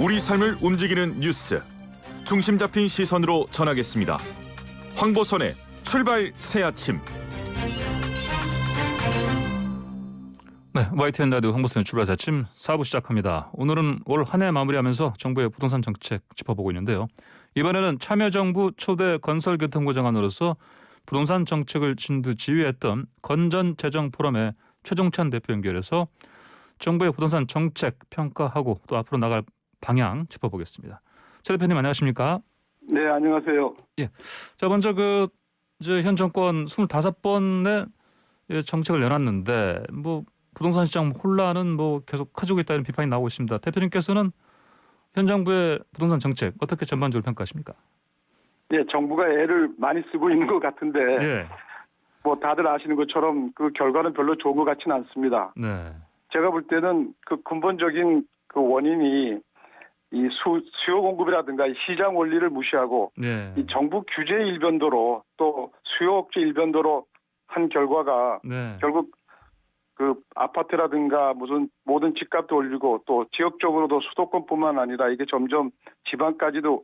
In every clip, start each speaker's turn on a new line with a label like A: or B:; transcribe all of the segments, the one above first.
A: 우리 삶을 움직이는 뉴스, 중심 잡힌 시선으로 전하겠습니다. 황보선의 출발 새아침.
B: 네, YTN 라디오 황보선의 출발 새아침 4부 시작합니다. 오늘은 올 한 해 마무리하면서 정부의 부동산 정책 짚어보고 있는데요. 이번에는 참여정부 초대 건설교통부 장관으로서 부동산 정책을 진두지휘했던 건전재정포럼의 최종찬 대표 연결해서 정부의 부동산 정책 평가하고 또 앞으로 나갈 방향 짚어보겠습니다. 최 대표님 안녕하십니까?
C: 네, 안녕하세요.
B: 예. 자, 먼저 현 정권 25번의 정책을 내놨는데 부동산 시장 혼란은 계속 커지고 있다는 비판이 나오고 있습니다. 대표님께서는 현 정부의 부동산 정책 어떻게 전반적으로 평가하십니까?
C: 네, 정부가 애를 많이 쓰고 있는 것 같은데
B: 예.
C: 다들 아시는 것처럼 그 결과는 별로 좋은 것 같지는 않습니다.
B: 네.
C: 제가 볼 때는 그 근본적인 그 원인이 이 수요 공급이라든가 이 시장 원리를 무시하고
B: 네.
C: 이 정부 규제 일변도로 또 수요 억제 일변도로 한 결과가
B: 네.
C: 결국 그 아파트라든가 무슨 모든 집값도 올리고 또 지역적으로도 수도권뿐만 아니라 이게 점점 지방까지도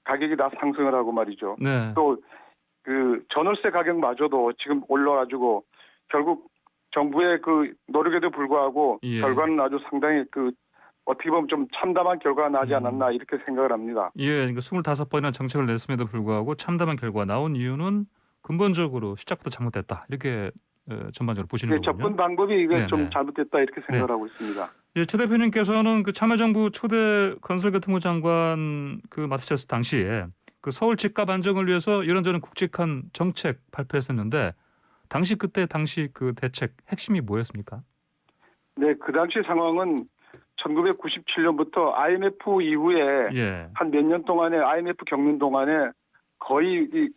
C: 가격이 다 상승을 하고 말이죠.
B: 네.
C: 또 그 전월세 가격마저도 지금 올라가지고 결국 정부의 그 노력에도 불구하고
B: 예.
C: 결과는 아주 상당히 어떻게 보면 좀 참담한 결과가 나지 않았나 이렇게 생각을 합니다.
B: 예, 그러니까 25번이나 정책을 냈음에도 불구하고 참담한 결과가 나온 이유는 근본적으로 시작부터 잘못됐다. 이렇게 전반적으로 보시는 거군요.
C: 접근 방법이 이게
B: 네네.
C: 좀 잘못됐다 이렇게 생각을 하고 있습니다.
B: 예, 최 대표님께서는 그 참여정부 초대 건설교통부 장관 맡으셨을 당시에 그 서울 집값 안정을 위해서 이런저런 굵직한 정책 발표했었는데 당시 그 대책 핵심이 뭐였습니까?
C: 네, 그 당시 상황은 1997년부터 IMF 이후에
B: 예.
C: 한 몇 년 동안에 IMF 겪는 동안에 거의 이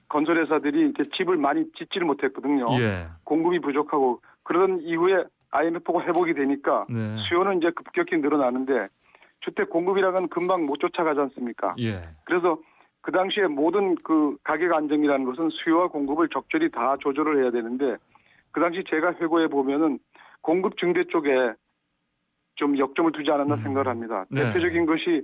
C: 건설회사들이 이렇게 집을 많이 짓지를 못했거든요.
B: 예.
C: 공급이 부족하고 그러던 이후에 IMF가 회복이 되니까
B: 네.
C: 수요는 이제 급격히 늘어나는데 주택 공급이라는 건 금방 못 쫓아가지 않습니까?
B: 예.
C: 그래서 그 당시에 모든 그 가격 안정이라는 것은 수요와 공급을 적절히 다 조절을 해야 되는데 그 당시 제가 회고해 보면은 공급 증대 쪽에 좀 역점을 두지 않았나 생각을 합니다.
B: 네.
C: 대표적인 것이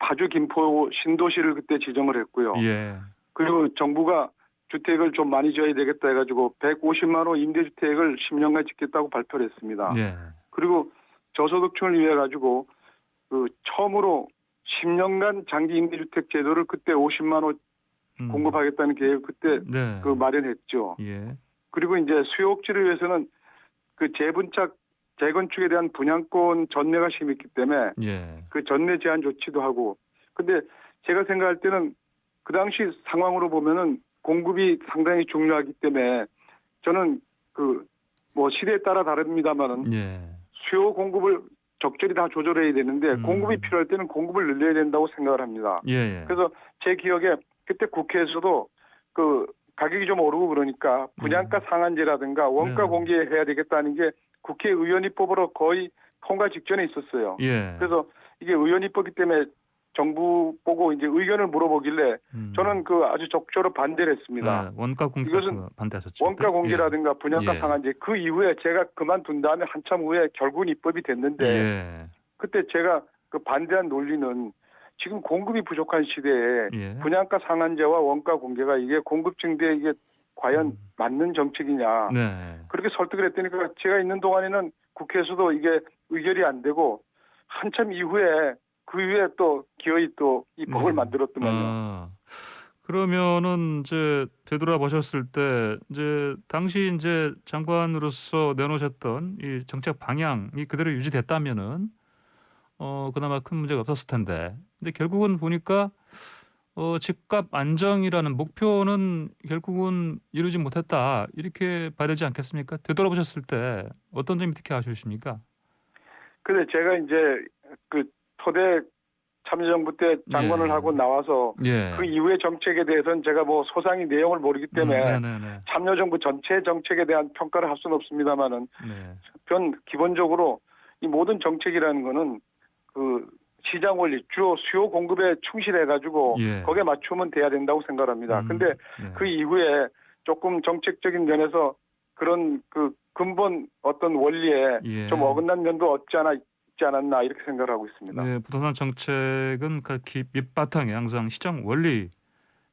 C: 파주, 김포, 신도시를 그때 지정을 했고요.
B: 예.
C: 그리고 정부가 주택을 좀 많이 지어야 되겠다 해가지고 150만 호 임대주택을 10년간 짓겠다고 발표를 했습니다.
B: 예.
C: 그리고 저소득층을 위해 가지고 처음으로 10년간 장기 임대주택 제도를 그때 50만 호 공급하겠다는 계획을 그때
B: 네.
C: 마련했죠.
B: 예.
C: 그리고 이제 수요 억제를 위해서는 그 재분착 재건축에 대한 분양권 전매가 심했기 때문에
B: 예.
C: 그 전매 제한 조치도 하고. 근데 제가 생각할 때는 그 당시 상황으로 보면은 공급이 상당히 중요하기 때문에 저는 시대에 따라 다릅니다만은
B: 예.
C: 수요 공급을 적절히 다 조절해야 되는데 공급이 필요할 때는 공급을 늘려야 된다고 생각을 합니다.
B: 예.
C: 그래서 제 기억에 그때 국회에서도 가격이 좀 오르고 그러니까 분양가 상한제라든가 원가
B: 네.
C: 공개해야 되겠다는 게 국회의원입법으로 거의 통과 직전에 있었어요.
B: 예.
C: 그래서 이게 의원입법이기 때문에 정부 보고 이제 의견을 물어보길래 저는 아주 적극적으로 반대를 했습니다.
B: 네, 원가 공개
C: 이것은
B: 반대하셨죠.
C: 원가 공개라든가 분양가
B: 예.
C: 상한제 그 이후에 제가 그만둔 다음에 한참 후에 결국은 입법이 됐는데
B: 예.
C: 그때 제가 반대한 논리는 지금 공급이 부족한 시대에
B: 예.
C: 분양가 상한제와 원가 공개가 이게 공급 증대에 이게 과연 맞는 정책이냐
B: 네.
C: 그렇게 설득을 했더니까 제가 있는 동안에는 국회에서도 이게 의결이 안 되고 한참 이후에 그 이후에 또 기어이 또 입법을 만들었더만요.
B: 그러면은 이제 되돌아보셨을 때 당시 장관으로서 내놓으셨던 이 정책 방향이 그대로 유지됐다면은 그나마 큰 문제가 없었을 텐데. 근데 결국은 보니까 집값 안정이라는 목표는 결국은 이루지 못했다. 이렇게 봐야 되지 않겠습니까? 되돌아보셨을 때 어떤 점이 특히 아쉬우십니까?
C: 근데 제가 이제 토대 참여정부 때 장관을
B: 예.
C: 하고 나와서
B: 예.
C: 그 이후의 정책에 대해서는 제가 소상히 내용을 모르기 때문에
B: 네네네.
C: 참여정부 전체 정책에 대한 평가를 할 수는 없습니다만은
B: 네.
C: 기본적으로 이 모든 정책이라는 거는 시장 원리, 주요 수요 공급에 충실해가지고
B: 예.
C: 거기에 맞추면 돼야 된다고 생각합니다. 근데
B: 네.
C: 그 이후에 조금 정책적인 면에서 그런 근본 어떤 원리에
B: 예.
C: 좀 어긋난 면도 없지 않아 있지 않았나 이렇게 생각을 하고 있습니다.
B: 네, 부동산 정책은 그 밑바탕에 항상 시장 원리를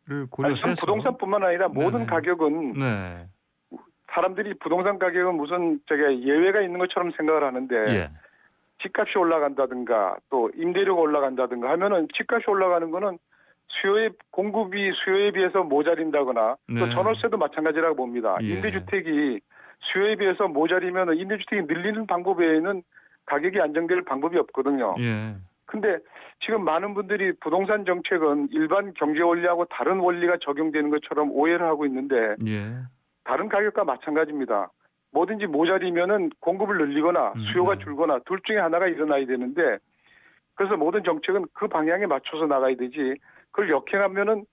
C: 아니,
B: 고려해서
C: 부동산뿐만 아니라 모든
B: 네네.
C: 가격은
B: 네,
C: 사람들이 부동산 가격은 무슨 저게 예외가 있는 것처럼 생각을 하는데
B: 예,
C: 집값이 올라간다든가 또 임대료가 올라간다든가 하면은 집값이 올라가는 거는 공급이 수요에 비해서 모자린다거나 또
B: 네.
C: 전월세도 마찬가지라고 봅니다.
B: 예.
C: 임대주택이 수요에 비해서 모자리면 임대주택이 늘리는 방법 외에는 가격이 안정될 방법이 없거든요.
B: 예,
C: 근데 지금 많은 분들이 부동산 정책은 일반 경제 원리하고 다른 원리가 적용되는 것처럼 오해를 하고 있는데
B: 예,
C: 다른 가격과 마찬가지입니다. 뭐든지 모자리면은 공급을 늘리거나 수요가 줄거나 둘 중에 하나가 일어나야 되는데 그래서 모든 정책은 그 방향에 맞춰서 나가야 되지 그걸 역행하면은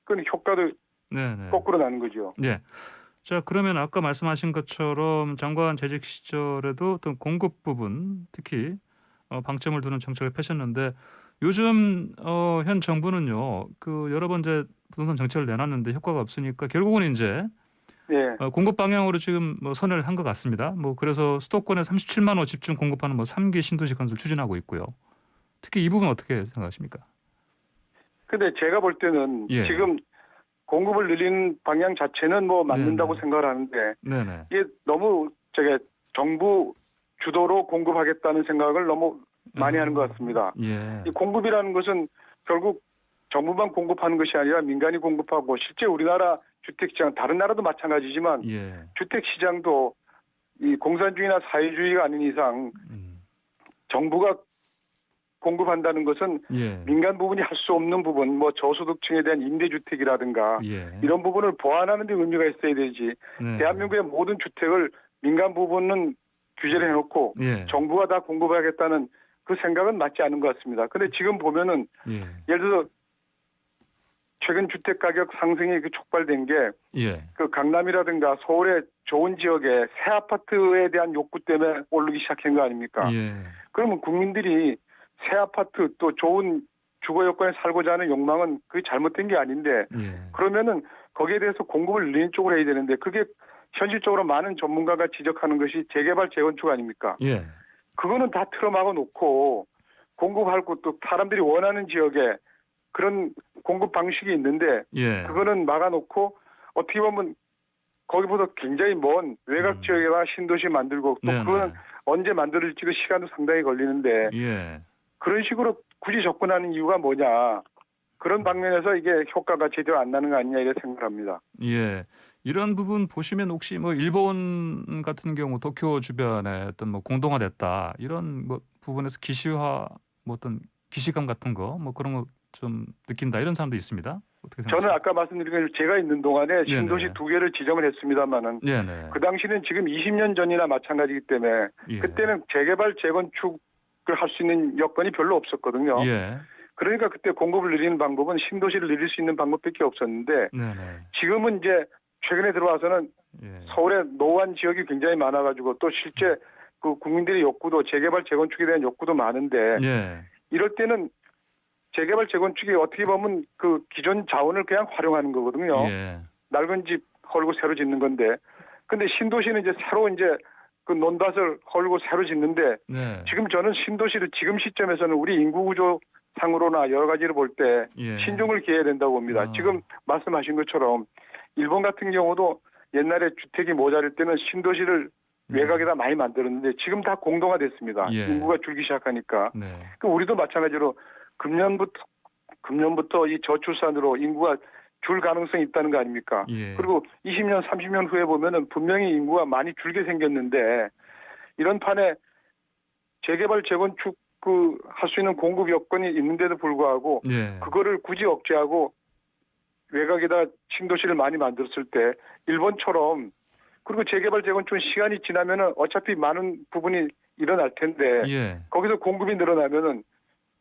C: 그 효과도
B: 네, 네.
C: 거꾸로 나는 거죠.
B: 예. 자, 그러면 아까 말씀하신 것처럼 장관 재직 시절에도 어떤 공급 부분 특히 방점을 두는 정책을 펴셨는데 요즘 현 정부는요 그 여러 번 이제 부동산 정책을 내놨는데 효과가 없으니까 결국은 이제
C: 예.
B: 공급 방향으로 지금 뭐 선회를 한 것 같습니다. 뭐 그래서 수도권에 37만 호 집중 공급하는 뭐 3기 신도시 건설 추진하고 있고요. 특히 이 부분 어떻게 생각하십니까?
C: 근데 제가 볼 때는
B: 예.
C: 지금 공급을 늘리는 방향 자체는 뭐 맞는다고
B: 네네.
C: 생각을 하는데
B: 네네.
C: 이게 너무 저게 정부 주도로 공급하겠다는 생각을 너무 많이 하는 것 같습니다.
B: 예.
C: 이 공급이라는 것은 결국 정부만 공급하는 것이 아니라 민간이 공급하고 실제 우리나라 주택시장 다른 나라도 마찬가지지만
B: 예.
C: 주택시장도 이 공산주의나 사회주의가 아닌 이상 정부가 공급한다는 것은
B: 예.
C: 민간 부분이 할 수 없는 부분, 뭐 저소득층에 대한 임대주택이라든가
B: 예.
C: 이런 부분을 보완하는 데 의미가 있어야 되지.
B: 네.
C: 대한민국의 모든 주택을 민간 부분은 규제를 해놓고
B: 예.
C: 정부가 다 공급하겠다는 그 생각은 맞지 않은 것 같습니다. 근데 지금 보면은
B: 예.
C: 예를 들어 최근 주택 가격 상승이 촉발된 게
B: 예.
C: 그 강남이라든가 서울의 좋은 지역에 새 아파트에 대한 욕구 때문에 오르기 시작한 거 아닙니까?
B: 예.
C: 그러면 국민들이 새 아파트 또 좋은 주거 여건에 살고자 하는 욕망은 그게 잘못된 게 아닌데
B: 예.
C: 그러면은 거기에 대해서 공급을 늘리는 쪽으로 해야 되는데 그게 현실적으로 많은 전문가가 지적하는 것이 재개발 재건축 아닙니까?
B: 예.
C: 그거는 다 틀어막아 놓고 공급하고 또 사람들이 원하는 지역에 그런 공급 방식이 있는데
B: 예.
C: 그거는 막아놓고 어떻게 보면 거기보다 굉장히 먼 외곽 지역에다 신도시 만들고 또
B: 네네.
C: 그거는 언제 만들어질지도 시간도 상당히 걸리는데
B: 예.
C: 그런 식으로 굳이 접근하는 이유가 뭐냐. 그런 방면에서 이게 효과가 제대로 안 나는 거 아니냐 이렇게 생각합니다.
B: 예. 이런 부분 보시면 혹시 뭐 일본 같은 경우 도쿄 주변에 어떤 뭐 공동화됐다 이런 뭐 부분에서 기시화 뭐 어떤 기시감 같은 거 뭐 그런 거 좀 느낀다 이런 사람도 있습니다. 어떻게
C: 저는
B: 생각하세요?
C: 아까 말씀드린 것처럼 제가 있는 동안에 신도시
B: 네네.
C: 2개를 지정을 했습니다만은
B: 네네.
C: 그 당시는 지금 20년 전이나 마찬가지이기 때문에
B: 예.
C: 그때는 재개발 재건축을 할 수 있는 여건이 별로 없었거든요.
B: 예.
C: 그러니까 그때 공급을 늘리는 방법은 신도시를 늘릴 수 있는 방법밖에 없었는데
B: 네네.
C: 지금은 이제 최근에 들어와서는
B: 예.
C: 서울에 노후한 지역이 굉장히 많아가지고 또 실제 그 국민들의 욕구도 재개발 재건축에 대한 욕구도 많은데
B: 예.
C: 이럴 때는 재개발 재건축이 어떻게 보면 그 기존 자원을 그냥 활용하는 거거든요.
B: 예.
C: 낡은 집 헐고 새로 짓는 건데 근데 신도시는 이제 새로 이제 그 논밭을 헐고 새로 짓는데
B: 네.
C: 지금 저는 신도시를 지금 시점에서는 우리 인구 구조 상으로나 여러 가지를 볼 때
B: 예.
C: 신중을 기해야 된다고 봅니다.
B: 아.
C: 지금 말씀하신 것처럼 일본 같은 경우도 옛날에 주택이 모자랄 때는 신도시를 외곽에다 많이 만들었는데 지금 다 공동화됐습니다.
B: 예.
C: 인구가 줄기 시작하니까.
B: 네.
C: 그 우리도 마찬가지로 금년부터 이 저출산으로 인구가 줄 가능성이 있다는 거 아닙니까?
B: 예.
C: 그리고 20년, 30년 후에 보면은 분명히 인구가 많이 줄게 생겼는데 이런 판에 재개발 재건축 할 수 있는 공급 여건이 있는데도 불구하고
B: 예.
C: 그거를 굳이 억제하고 외곽에다 신도시를 많이 만들었을 때 일본처럼 그리고 재개발 재건축은 시간이 지나면은 어차피 많은 부분이 일어날 텐데
B: 예.
C: 거기서 공급이 늘어나면은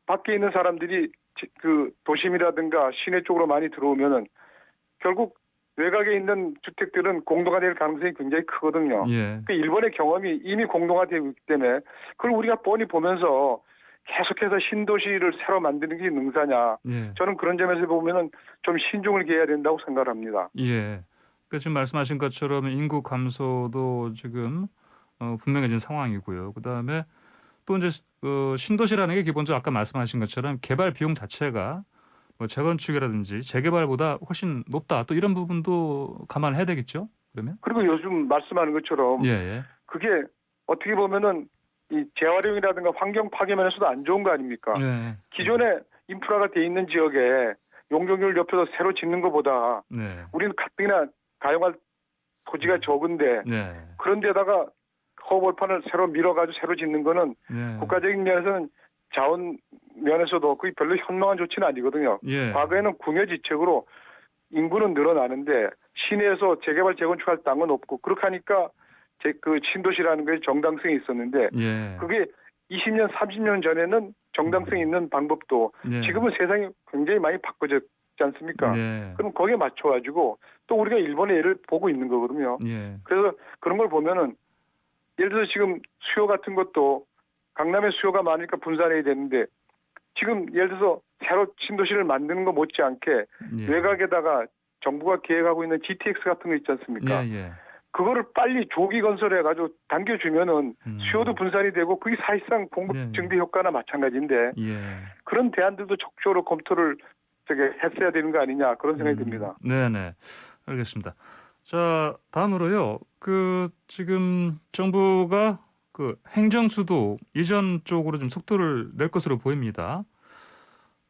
C: 밖에 있는 사람들이 그 도심이라든가 시내 쪽으로 많이 들어오면은 결국 외곽에 있는 주택들은 공동화될 가능성이 굉장히 크거든요.
B: 예.
C: 그 일본의 경험이 이미 공동화되고 있기 때문에 그걸 우리가 뻔히 보면서 계속해서 신도시를 새로 만드는 게 능사냐.
B: 예.
C: 저는 그런 점에서 보면은 좀 신중을 기해야 된다고 생각을 합니다.
B: 예. 그 지금 말씀하신 것처럼 인구 감소도 지금 분명해진 상황이고요. 그다음에 또 이제 신도시라는 게 기본적으로 아까 말씀하신 것처럼 개발 비용 자체가 뭐 재건축이라든지 재개발보다 훨씬 높다. 또 이런 부분도 감안해야 되겠죠. 그러면?
C: 그리고 요즘 말씀하는 것처럼
B: 예, 예.
C: 그게 어떻게 보면은 이 재활용이라든가 환경 파괴 면에서도 안 좋은 거 아닙니까?
B: 네.
C: 기존에 인프라가 돼 있는 지역에 용적률 옆에서 새로 짓는 것보다
B: 네.
C: 우리는 가뜩이나 가용할 토지가 적은데
B: 네.
C: 그런 데다가 허벌판을 새로 밀어가지고 새로 짓는 거는
B: 네.
C: 국가적인 면에서는 자원 면에서도 그게 별로 현명한 조치는 아니거든요.
B: 예.
C: 과거에는 궁여지책으로 인구는 늘어나는데 시내에서 재개발 재건축할 땅은 없고 그렇게 하니까 그 신도시라는 게 정당성이 있었는데
B: 예.
C: 그게 20년, 30년 전에는 정당성이 있는 방법도
B: 예.
C: 지금은 세상이 굉장히 많이 바꿔졌지 않습니까?
B: 네.
C: 그럼 거기에 맞춰가지고 또 우리가 일본의 예를 보고 있는 거거든요.
B: 예.
C: 그래서 그런 걸 보면은 예를 들어서 지금 수요 같은 것도 강남에 수요가 많으니까 분산해야 되는데 지금 예를 들어서 새로 신도시를 만드는 거 못지않게
B: 예.
C: 외곽에다가 정부가 계획하고 있는 GTX 같은 거 있지 않습니까?
B: 예. 예.
C: 그거를 빨리 조기 건설해가지고 당겨주면은 수요도
B: 음.
C: 분산이 되고 그게 사실상 공급
B: 네.
C: 증대 효과나 마찬가지인데
B: 예.
C: 그런 대안들도 적극적으로 검토를 했어야 되는 거 아니냐 그런 생각이 듭니다.
B: 네네. 알겠습니다. 자, 다음으로요. 지금 정부가 행정수도 이전 쪽으로 좀 속도를 낼 것으로 보입니다.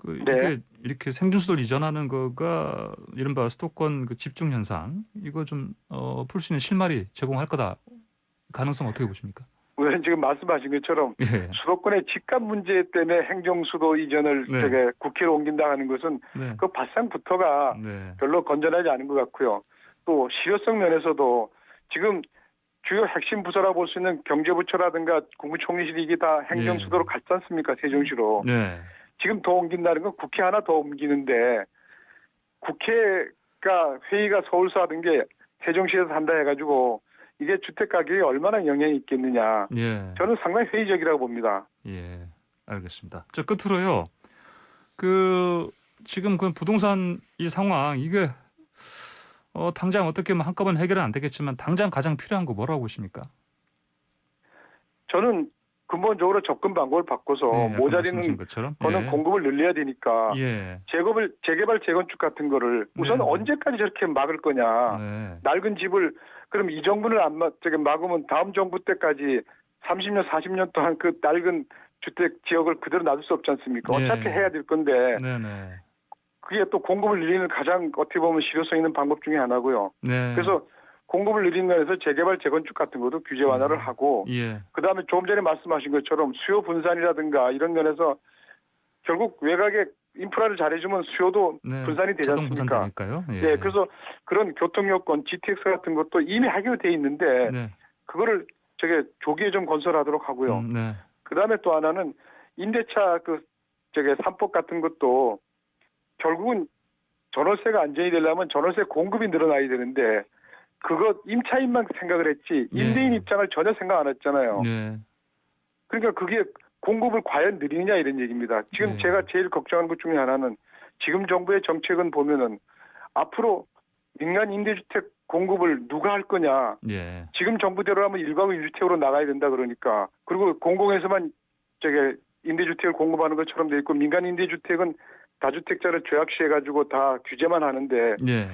C: 네.
B: 이게 이렇게 행정수도를 이전하는 거가 이른바 수도권 집중 현상 이거 좀 풀 수 있는 실마리 제공할 거다. 가능성 어떻게 보십니까?
C: 우선 지금 말씀하신 것처럼
B: 예.
C: 수도권의 집값 문제 때문에 행정수도 이전을
B: 네.
C: 국회로 옮긴다 하는 것은
B: 네.
C: 그 발상부터가
B: 네.
C: 별로 건전하지 않은 것 같고요. 또 실효성 면에서도 지금 주요 핵심 부서라 볼 수 있는 경제부처라든가 국무총리실이 이게 다 행정수도로 갔지 않습니까? 세종시로.
B: 네.
C: 지금 더 옮긴다는 건 국회 하나 더 옮기는데 국회가 회의가 서울서 하던 게 세종시에서 한다 해가지고 이게 주택 가격에 얼마나 영향이 있겠느냐.
B: 예.
C: 저는 상당히 회의적이라고 봅니다.
B: 예. 알겠습니다. 저 끝으로요. 지금 부동산 이 상황 이게 당장 어떻게 한꺼번에 해결은 안 되겠지만 당장 가장 필요한 거 뭐라고 보십니까?
C: 저는 근본적으로 접근 방법을 바꿔서
B: 예, 아까 말씀하신
C: 모자리는
B: 것처럼
C: 거는
B: 예.
C: 공급을 늘려야 되니까
B: 예.
C: 재개발 재건축 같은 거를 우선
B: 네.
C: 언제까지 저렇게 막을 거냐.
B: 네.
C: 낡은 집을 그럼 이 정부는 막으면 다음 정부 때까지 30년 40년 동안 그 낡은 주택 지역을 그대로 놔둘 수 없지 않습니까?
B: 예.
C: 어차피 해야 될 건데
B: 네네.
C: 그게 또 공급을 늘리는 가장 어떻게 보면 실효성 있는 방법 중에 하나고요.
B: 네.
C: 그래서 공급을 늘리는 면에서 재개발 재건축 같은 것도 규제 완화를 하고
B: 예.
C: 그다음에 조금 전에 말씀하신 것처럼 수요 분산이라든가 이런 면에서 결국 외곽에 인프라를 잘해주면 수요도
B: 네.
C: 분산이 되지
B: 자동
C: 않습니까?
B: 분산되니까요. 예.
C: 네, 그래서 그런 교통요건, GTX 같은 것도 이미 해결돼 있는데
B: 네.
C: 그거를 조기에 좀 건설하도록 하고요.
B: 네.
C: 그다음에 또 하나는 임대차 3법 같은 것도 결국은 전월세가 안정이 되려면 전월세 공급이 늘어나야 되는데 그거 임차인만 생각을 했지 임대인
B: 네.
C: 입장을 전혀 생각 안 했잖아요.
B: 네.
C: 그러니까 그게 공급을 과연 늘리느냐 이런 얘기입니다. 지금
B: 네.
C: 제가 제일 걱정하는 것 중에 하나는 지금 정부의 정책은 보면은 앞으로 민간 임대주택 공급을 누가 할 거냐.
B: 예.
C: 지금 정부대로라면 1가구 1주택으로 나가야 된다 그러니까. 그리고 공공에서만 임대주택을 공급하는 것처럼 돼 있고 민간 임대주택은 다주택자를 죄악시해가지고 다 규제만 하는데
B: 예.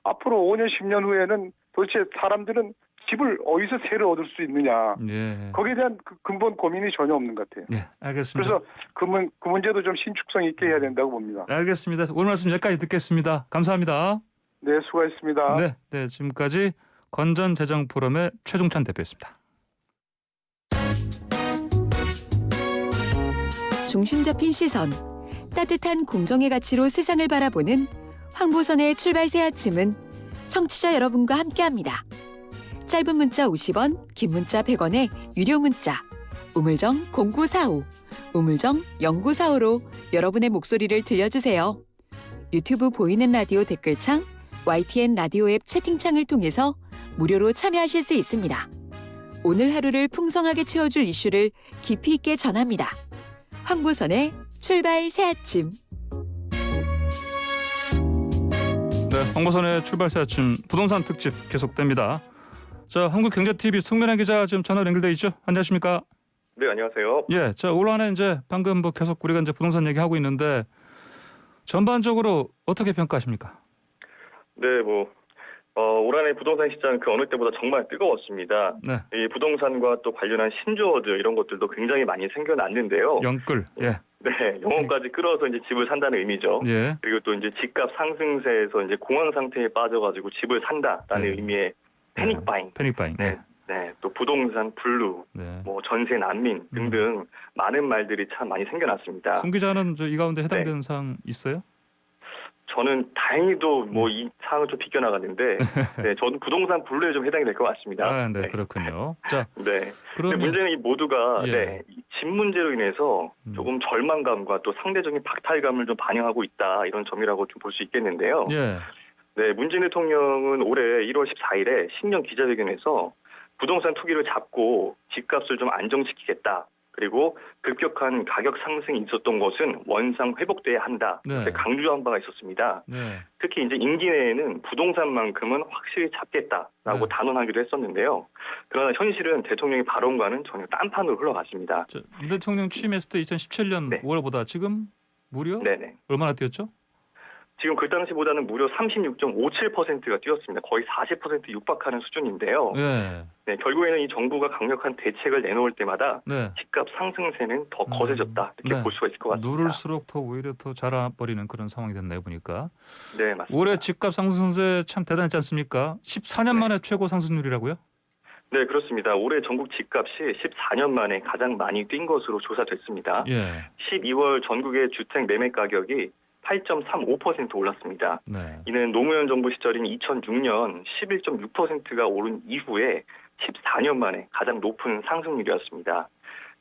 C: 앞으로 5년 10년 후에는 도대체 사람들은 집을 어디서 세를 얻을 수 있느냐.
B: 예.
C: 거기에 대한 근본 고민이 전혀 없는 것 같아요.
B: 예. 알겠습니다.
C: 그래서 그 문제도 좀 신축성 있게 해야 된다고 봅니다.
B: 알겠습니다. 오늘 말씀 여기까지 듣겠습니다. 감사합니다.
C: 네, 수고하셨습니다.
B: 네. 네. 지금까지 건전재정포럼의 최종찬 대표였습니다.
D: 중심 잡힌 시선, 따뜻한 공정의 가치로 세상을 바라보는 황보선의 출발 새 아침은 청취자 여러분과 함께합니다. 짧은 문자 50원, 긴 문자 100원의 유료 문자 우물정 0945, 우물정 0945로 여러분의 목소리를 들려주세요. 유튜브 보이는 라디오 댓글창, YTN 라디오 앱 채팅창을 통해서 무료로 참여하실 수 있습니다. 오늘 하루를 풍성하게 채워줄 이슈를 깊이 있게 전합니다. 황보선의 출발 새 아침.
B: 네, 황보선의 출발 새 아침 부동산 특집 계속됩니다. 자, 한국경제TV 송면한 기자 지금 전화 연결돼 있죠? 안녕하십니까?
E: 네, 안녕하세요.
B: 예, 자, 올 한해 이제 방금 뭐 계속 우리가 이제 부동산 얘기하고 있는데 전반적으로 어떻게 평가하십니까?
E: 네, 올 한해 부동산 시장 그 어느 때보다 정말 뜨거웠습니다.
B: 네,
E: 이 부동산과 또 관련한 신조어들 이런 것들도 굉장히 많이 생겨났는데요.
B: 영끌. 예,
E: 네, 영혼까지 끌어서 이제 집을 산다는 의미죠.
B: 예,
E: 그리고 또 이제 집값 상승세에서 이제 공황 상태에 빠져가지고 집을 산다라는
B: 네.
E: 의미의 패닉 바잉.
B: 패닉바잉.
E: 네. 네, 또 부동산 블루,
B: 네.
E: 뭐 전세 난민 등등 많은 말들이 참 많이 생겨났습니다.
B: 송 기자는 이 가운데 해당되는 사항 있어요?
E: 저는 다행히도 이 사항을 좀 비껴나갔는데, 네, 저도 부동산 블루에 좀 해당이 될 것 같습니다.
B: 아, 네, 그렇군요. 자,
E: 네. 근데
B: 그러면
E: 문제는 이 모두가
B: 예.
E: 이 집 문제로 인해서 조금 절망감과 또 상대적인 박탈감을 좀 반영하고 있다 이런 점이라고 좀 볼 수 있겠는데요.
B: 예,
E: 네, 문재인 대통령은 올해 1월 14일에 신년 기자회견에서 부동산 투기를 잡고 집값을 좀 안정시키겠다. 그리고 급격한 가격 상승이 있었던 것은 원상 회복돼야 한다.
B: 네.
E: 이렇게 강조한 바가 있었습니다.
B: 네,
E: 특히 이제 임기 내에는 부동산만큼은 확실히 잡겠다라고
B: 네.
E: 단언하기도 했었는데요. 그러나 현실은 대통령의 발언과는 전혀 딴판으로 흘러갔습니다.
B: 자, 문 대통령 취임했을 때 2017년
E: 네.
B: 5월보다 지금 무려
E: 네네.
B: 얼마나 뛰었죠?
E: 지금 그 당시보다는 무려 36.57%가 뛰었습니다. 거의 40% 육박하는 수준인데요.
B: 예,
E: 네, 결국에는 이 정부가 강력한 대책을 내놓을 때마다
B: 네.
E: 집값 상승세는 더 거세졌다 이렇게
B: 네.
E: 볼 수가 있을 것 같습니다.
B: 누를수록 더 오히려 더 자라버리는 그런 상황이 됐네요 보니까.
E: 네, 맞습니다.
B: 올해 집값 상승세 참 대단했지 않습니까? 14년 만에 최고 상승률이라고요?
E: 네, 그렇습니다. 올해 전국 집값이 14년 만에 가장 많이 뛴 것으로 조사됐습니다.
B: 예,
E: 12월 전국의 주택 매매 가격이 8.35% 올랐습니다.
B: 네,
E: 이는 노무현 정부 시절인 2006년 11.6%가 오른 이후에 14년 만에 가장 높은 상승률이었습니다.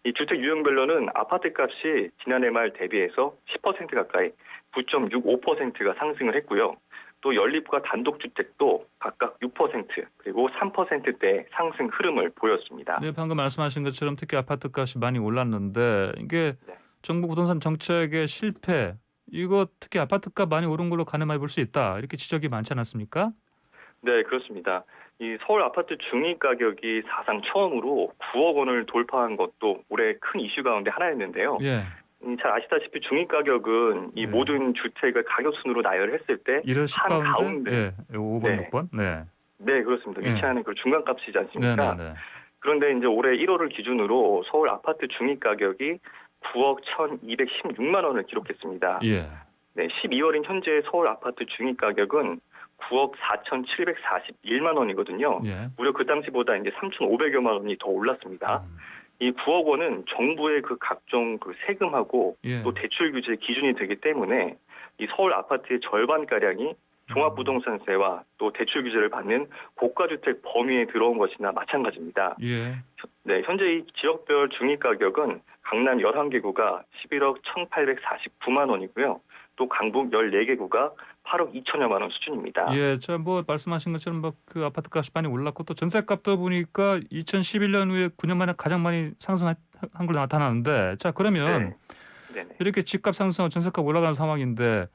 E: 이 주택 유형별로는 아파트 값이 지난해 말 대비해서 10% 가까이 9.65%가 상승을 했고요. 또 연립과 단독주택도 각각 6% 그리고 3%대 상승 흐름을 보였습니다.
B: 네, 방금 말씀하신 것처럼 특히 아파트 값이 많이 올랐는데 이게
E: 네.
B: 정부 부동산 정책의 실패, 이거 특히 아파트 값 많이 오른 걸로 가늠해 볼 수 있다 이렇게 지적이 많지 않았습니까?
E: 네, 그렇습니다. 이 서울 아파트 중위 가격이 사상 처음으로 9억 원을 돌파한 것도 올해 큰 이슈 가운데 하나였는데요.
B: 예,
E: 잘 아시다시피 중위 가격은 이
B: 네.
E: 모든 주택을 가격 순으로 나열했을 때
B: 이럴 시
E: 한
B: 가운데
E: 가운데.
B: 예, 5번,
E: 네.
B: 6번, 네,
E: 네, 그렇습니다.
B: 네.
E: 위치하는 그 중간값이지
B: 네,
E: 않습니까?
B: 네, 네.
E: 그런데 이제 올해 1월을 기준으로 서울 아파트 중위 가격이 9억 1,216만 원을 기록했습니다.
B: 예,
E: 네, 12월인 현재 서울 아파트 중위 가격은 9억 4,741만 원이거든요.
B: 예.
E: 무려 그 당시보다 이제 3,500여만 원이 더 올랐습니다. 이 9억 원은 정부의 그 각종 그 세금하고
B: 예.
E: 또 대출 규제 기준이 되기 때문에 이 서울 아파트의 절반 가량이 종합부동산세와 또 대출 규제를 받는 고가주택 범위에 들어온 것이나 마찬가지입니다.
B: 예,
E: 네, 현재 이 지역별 중위 가격은 강남 11개구가 11억 1,849만 원이고요. 또 강북 14개구가 8억 2천여만 원 수준입니다.
B: 예, 저 뭐 말씀하신 것처럼 뭐 그 아파트 값이 많이 올랐고 또 전세값도 보니까 2011년 후에 9년 만에 가장 많이 상승한 걸로 나타나는데, 자 그러면
E: 네. 네네.
B: 이렇게 집값 상승하고 전세값 올라가는 상황인데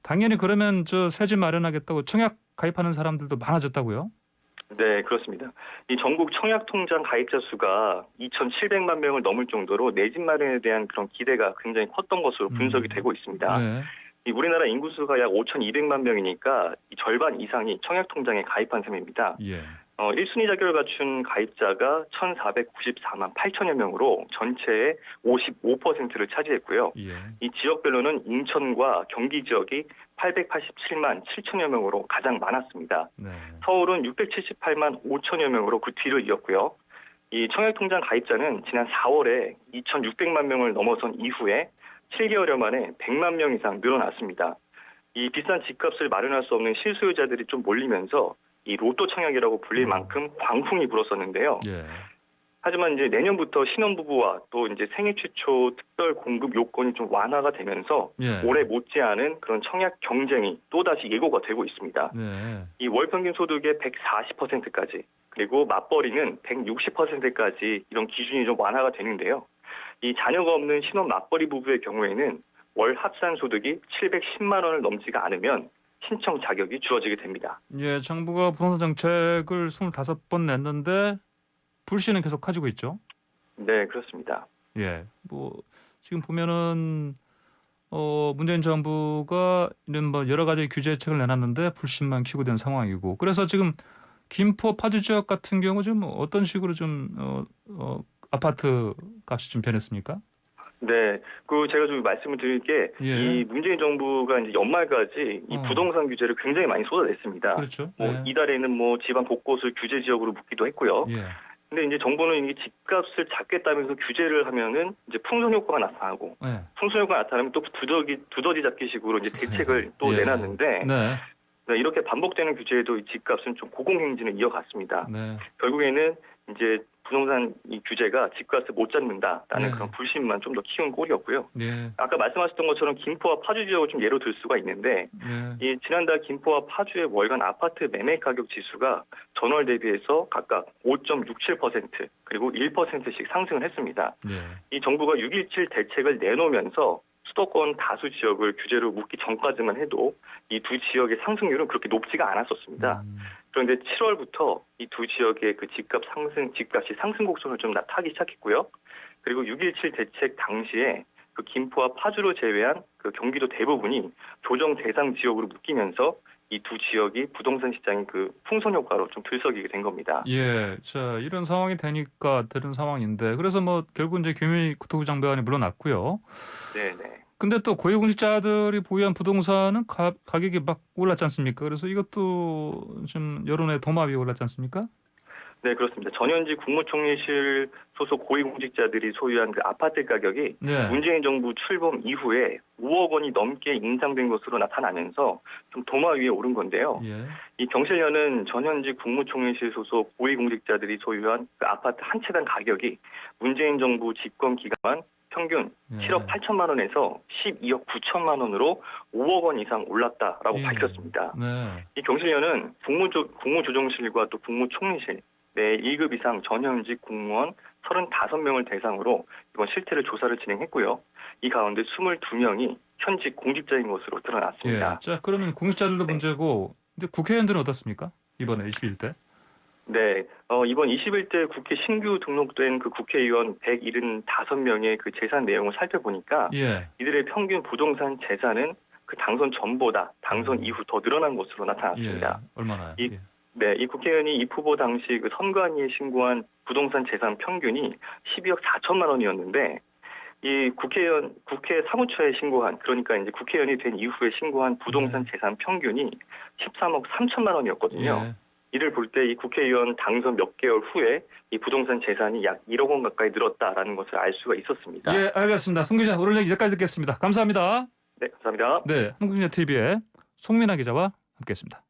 B: 당연히 그러면 저 새 집 마련하겠다고 청약 가입하는 사람들도 많아졌다고요?
E: 네, 그렇습니다. 이 전국 청약통장 가입자 수가 2,700만 명을 넘을 정도로 내 집 마련에 대한 그런 기대가 굉장히 컸던 것으로 분석이 되고 있습니다.
B: 네.
E: 이 우리나라 인구수가 약 5,200만 명이니까 이 절반 이상이 청약통장에 가입한 셈입니다.
B: 예.
E: 1순위 자격을 갖춘 가입자가 1,494만 8천여 명으로 전체의 55%를 차지했고요.
B: 예.
E: 이 지역별로는 인천과 경기 지역이 887만 7천여 명으로 가장 많았습니다.
B: 네.
E: 서울은 678만 5천여 명으로 그 뒤를 이었고요. 이 청약통장 가입자는 지난 4월에 2,600만 명을 넘어선 이후에 7개월여 만에 100만 명 이상 늘어났습니다. 이 비싼 집값을 마련할 수 없는 실수요자들이 좀 몰리면서 이 로또 청약이라고 불릴 만큼 광풍이 불었었는데요.
B: 예.
E: 하지만 이제 내년부터 신혼부부와 또 이제 생애 최초 특별 공급 요건이 좀 완화가 되면서
B: 예.
E: 올해 못지않은 그런 청약 경쟁이 또다시 예고가 되고 있습니다.
B: 네.
E: 이 월 평균 소득의 140%까지 그리고 맞벌이는 160%까지 이런 기준이 좀 완화가 되는데요. 이 자녀가 없는 신혼 맞벌이 부부의 경우에는 월 합산 소득이 710만 원을 넘지가 않으면 신청 자격이 주어지게 됩니다.
B: 예, 정부가 부동산 정책을 25번 냈는데 불씨는 계속 커지고 있죠.
E: 네, 그렇습니다.
B: 예, 뭐 지금 보면은 문재인 정부가 이런 뭐 여러 가지 규제책을 내놨는데 불신만 키고 된 상황이고, 그래서 지금 김포 파주 지역 같은 경우 좀 어떤 식으로 좀 아파트 값이 좀 변했습니까?
E: 네, 제가 좀 말씀을 드릴 게,
B: 예.
E: 이 문재인 정부가 이제 연말까지 이 부동산 규제를 굉장히 많이 쏟아냈습니다.
B: 그렇죠.
E: 뭐
B: 예.
E: 이달에는 뭐 지방 곳곳을 규제 지역으로 묶기도 했고요.
B: 예.
E: 근데 이제 정부는 이게 집값을 잡겠다면서 규제를 하면은 이제 풍선 효과가 나타나고,
B: 예.
E: 풍선 효과가 나타나면 또 두더지 잡기식으로 이제 대책을 또
B: 예.
E: 내놨는데,
B: 네.
E: 네, 이렇게 반복되는 규제에도 이 집값은 좀 고공행진을 이어갔습니다.
B: 네.
E: 결국에는 이제 부동산 이 규제가 집값을 못 잡는다라는
B: 네.
E: 그런 불신만 좀 더 키운 꼴이었고요.
B: 예.
E: 아까 말씀하셨던 것처럼 김포와 파주 지역을 좀 예로 들 수가 있는데,
B: 예.
E: 이 지난달 김포와 파주의 월간 아파트 매매 가격 지수가 전월 대비해서 각각 5.67% 그리고 1%씩 상승을 했습니다.
B: 예.
E: 이 정부가 6.17 대책을 내놓으면서 수도권 다수 지역을 규제로 묶기 전까지만 해도 이 두 지역의 상승률은 그렇게 높지가 않았었습니다. 그런데 7월부터 이 두 지역의 그 집값이 상승 곡선을 좀 타기 시작했고요. 그리고 6.17 대책 당시에 그 김포와 파주를 제외한 그 경기도 대부분이 조정 대상 지역으로 묶이면서 이 두 지역이 부동산 시장의 그 풍선 효과로 좀 들썩이게 된 겁니다.
B: 예, 자 이런 상황이 되니까 되는 상황인데, 그래서 뭐 결국 이제 교통부 장관이 물러났고요.
E: 네네.
B: 근데 또 고위공직자들이 보유한 부동산은 가격이 막 올랐지 않습니까? 그래서 이것도 좀 여론의 도마 위에 올랐지 않습니까?
E: 네, 그렇습니다. 전현직 국무총리실 소속 고위공직자들이 소유한 그 아파트 가격이
B: 네.
E: 문재인 정부 출범 이후에 5억 원이 넘게 인상된 것으로 나타나면서 좀 도마 위에 오른 건데요.
B: 예.
E: 이 경실련은 전현직 국무총리실 소속 고위공직자들이 소유한 그 아파트 한 채당 가격이 문재인 정부 집권 기간만 평균
B: 예.
E: 7억 8천만 원에서 12억 9천만 원으로 5억 원 이상 올랐다라고
B: 예.
E: 밝혔습니다.
B: 네.
E: 이 경실련은 국무조정실과 또 국무총리실 내 1급 이상 전현직 공무원 35명을 대상으로 이번 실태를 조사를 진행했고요. 이 가운데 22명이 현직 공직자인 것으로
B: 예.
E: 드러났습니다.
B: 자 그러면 공직자들도
E: 네.
B: 문제고, 근데 국회의원들은 어떻습니까? 이번에 21대?
E: 네, 이번 21대 국회 신규 등록된 그 국회의원 175명의 그 재산 내용을 살펴보니까
B: 예.
E: 이들의 평균 부동산 재산은 그 당선 전보다 당선 이후 더 늘어난 것으로 나타났습니다.
B: 예. 얼마나요?
E: 이-
B: 예.
E: 네, 이 국회의원이 입후보 당시 그 선관위에 신고한 부동산 재산 평균이 12억 4천만 원이었는데, 이 국회 사무처에 신고한, 그러니까 이제 국회의원이 된 이후에 신고한 부동산 재산 평균이 13억 3천만 원이었거든요.
B: 예.
E: 이를 볼 때 이 국회의원 당선 몇 개월 후에 이 부동산 재산이 약 1억 원 가까이 늘었다라는 것을 알 수가 있었습니다.
B: 예, 알겠습니다. 송 기자, 오늘 얘기 여기까지 듣겠습니다. 감사합니다.
E: 네, 감사합니다.
B: 네, 한국인의 TV의 송민아 기자와 함께했습니다.